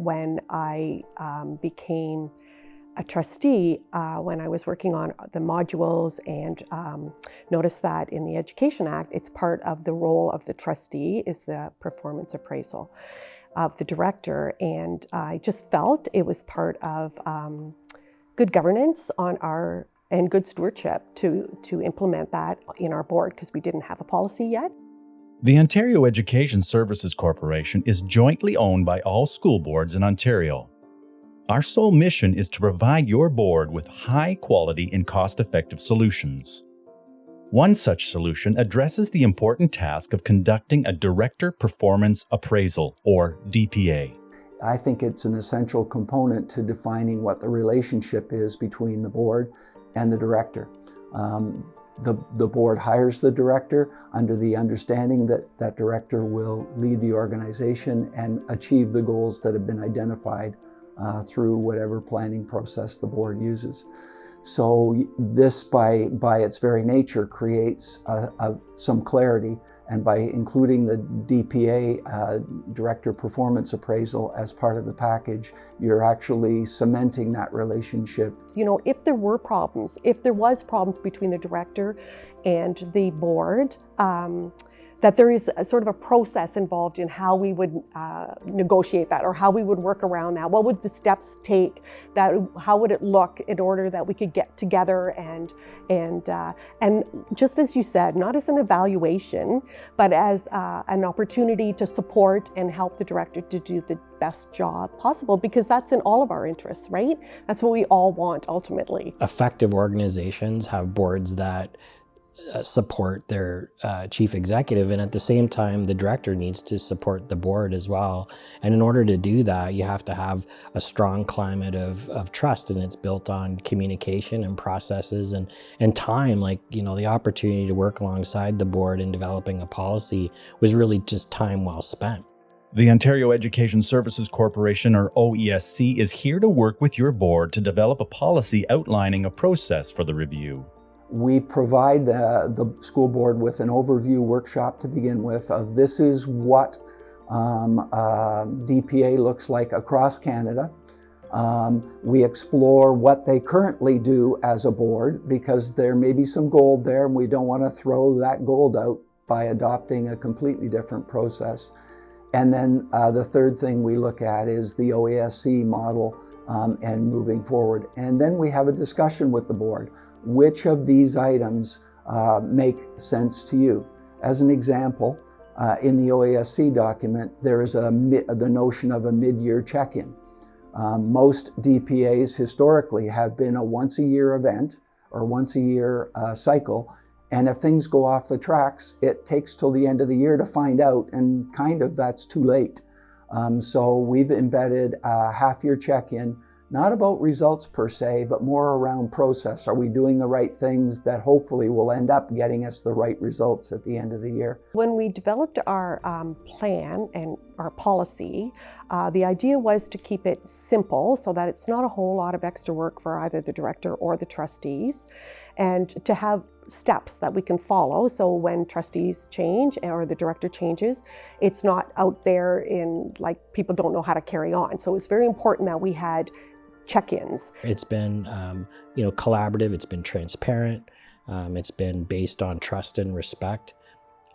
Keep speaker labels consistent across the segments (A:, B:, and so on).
A: when I became a trustee, when I was working on the modules, and noticed that in the Education Act, it's part of the role of the trustee is the performance appraisal of the director. And I just felt it was part of good governance and good stewardship to implement that in our board, because we didn't have a policy yet.
B: The Ontario Education Services Corporation is jointly owned by all school boards in Ontario. Our sole mission is to provide your board with high-quality and cost-effective solutions. One such solution addresses the important task of conducting a Director Performance Appraisal, or DPA.
C: I think it's an essential component to defining what the relationship is between the board and the director. The board hires the director under the understanding that that director will lead the organization and achieve the goals that have been identified through whatever planning process the board uses. So this, by its very nature, creates some clarity, and by including the DPA, Director Performance Appraisal, as part of the package, you're actually cementing that relationship.
A: You know, if there was problems between the director and the board, that there is a sort of a process involved in how we would negotiate that, or how we would work around that. What would the steps take? How would it look in order that we could get together and just as you said, not as an evaluation, but as an opportunity to support and help the director to do the best job possible, because that's in all of our interests, right? That's what we all want ultimately.
D: Effective organizations have boards that support their chief executive, and at the same time the director needs to support the board as well. And in order to do that, you have to have a strong climate of trust, and it's built on communication and processes and time. Like, you know, the opportunity to work alongside the board in developing a policy was really just time well spent.
B: The Ontario Education Services Corporation, or OESC, is here to work with your board to develop a policy outlining a process for the review.
C: We provide the school board with an overview workshop to begin with of this is what DPA looks like across Canada. We explore what they currently do as a board, because there may be some gold there and we don't want to throw that gold out by adopting a completely different process. And then the third thing we look at is the OESC model and moving forward. And then we have a discussion with the board. Which of these items make sense to you? As an example, in the OESC document, there is the notion of a mid-year check-in. Most DPAs historically have been a once-a-year event or once-a-year cycle, and if things go off the tracks, it takes till the end of the year to find out, and kind of that's too late. So we've embedded a half-year check-in, not about results per se, but more around process. Are we doing the right things that hopefully will end up getting us the right results at the end of the year?
A: When we developed our plan and our policy, the idea was to keep it simple so that it's not a whole lot of extra work for either the director or the trustees, and to have steps that we can follow. So when trustees change or the director changes, it's not out there in like people don't know how to carry on. So it's very important that we had check-ins.
D: It's been collaborative, it's been transparent, it's been based on trust and respect,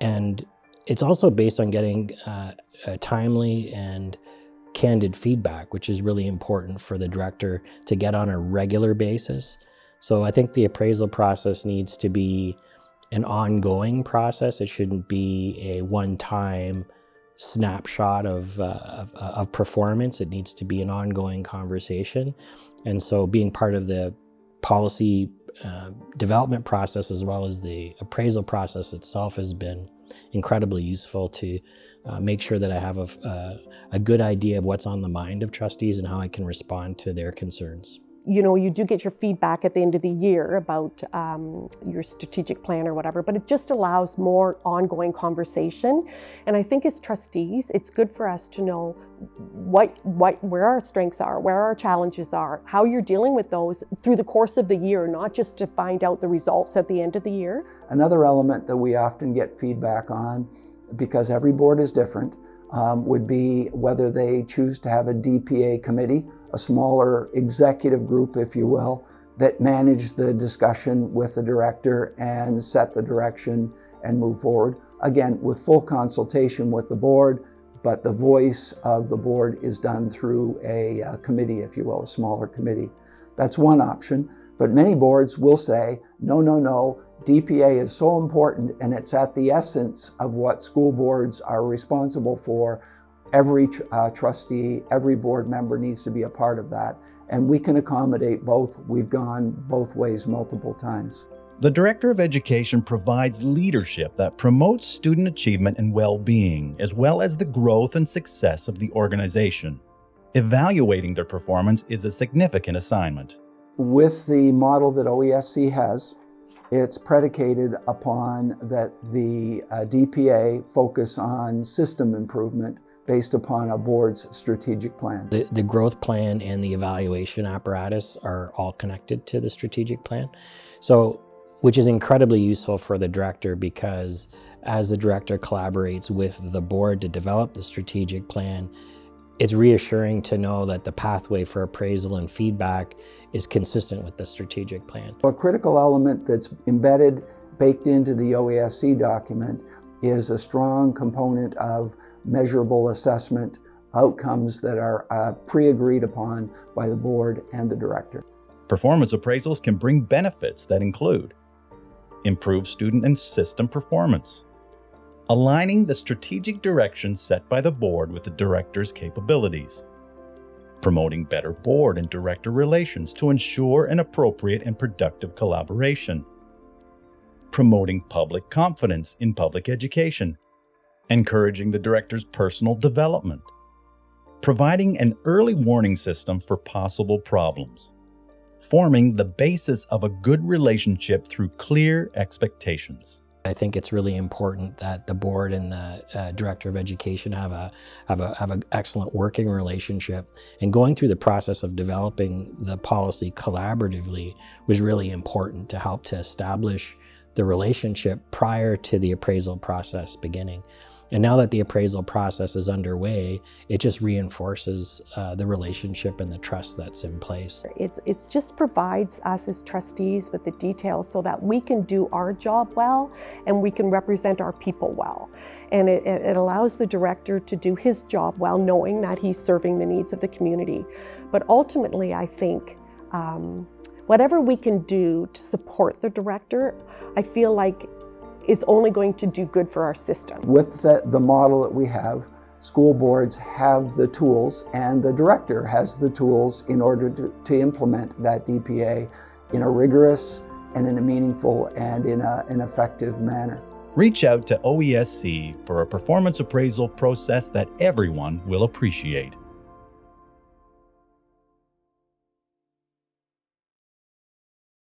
D: and it's also based on getting timely and candid feedback, which is really important for the director to get on a regular basis. So I think the appraisal process needs to be an ongoing process. It shouldn't be a one-time snapshot of performance. It needs to be an ongoing conversation. And so being part of the policy development process as well as the appraisal process itself has been incredibly useful to make sure that I have a good idea of what's on the mind of trustees and how I can respond to their concerns.
A: You know, you do get your feedback at the end of the year about your strategic plan or whatever, but it just allows more ongoing conversation. And I think as trustees, it's good for us to know where our strengths are, where our challenges are, how you're dealing with those through the course of the year, not just to find out the results at the end of the year.
C: Another element that we often get feedback on, because every board is different, would be whether they choose to have a DPA committee, a smaller executive group, if you will, that manage the discussion with the director and set the direction and move forward. Again, with full consultation with the board, but the voice of the board is done through a committee, if you will, a smaller committee. That's one option, but many boards will say, no, no, no, DPA is so important and it's at the essence of what school boards are responsible for. Every trustee, every board member needs to be a part of that. And we can accommodate both. We've gone both ways multiple times.
B: The Director of Education provides leadership that promotes student achievement and well-being, as well as the growth and success of the organization. Evaluating their performance is a significant assignment.
C: With the model that OESC has, it's predicated upon that the DPA focus on system improvement based upon a board's strategic plan.
D: The growth plan and the evaluation apparatus are all connected to the strategic plan. So, which is incredibly useful for the director, because as the director collaborates with the board to develop the strategic plan, it's reassuring to know that the pathway for appraisal and feedback is consistent with the strategic plan.
C: A critical element that's embedded, baked into the OESC document is a strong component of measurable assessment outcomes that are pre-agreed upon by the board and the director.
B: Performance appraisals can bring benefits that include improved student and system performance, aligning the strategic direction set by the board with the director's capabilities, promoting better board and director relations to ensure an appropriate and productive collaboration, promoting public confidence in public education, encouraging the director's personal development, providing an early warning system for possible problems, forming the basis of a good relationship through clear expectations.
D: I think it's really important that the board and the director of education have an excellent working relationship. And going through the process of developing the policy collaboratively was really important to help to establish the relationship prior to the appraisal process beginning. And now that the appraisal process is underway, it just reinforces the relationship and the trust that's in place.
A: It just provides us as trustees with the details so that we can do our job well and we can represent our people well. And it allows the director to do his job well, knowing that he's serving the needs of the community. But ultimately, I think whatever we can do to support the director, I feel like is only going to do good for our system.
C: With the model that we have, school boards have the tools and the director has the tools in order to implement that DPA in a rigorous and in a meaningful and in an effective manner.
B: Reach out to OESC for a performance appraisal process that everyone will appreciate.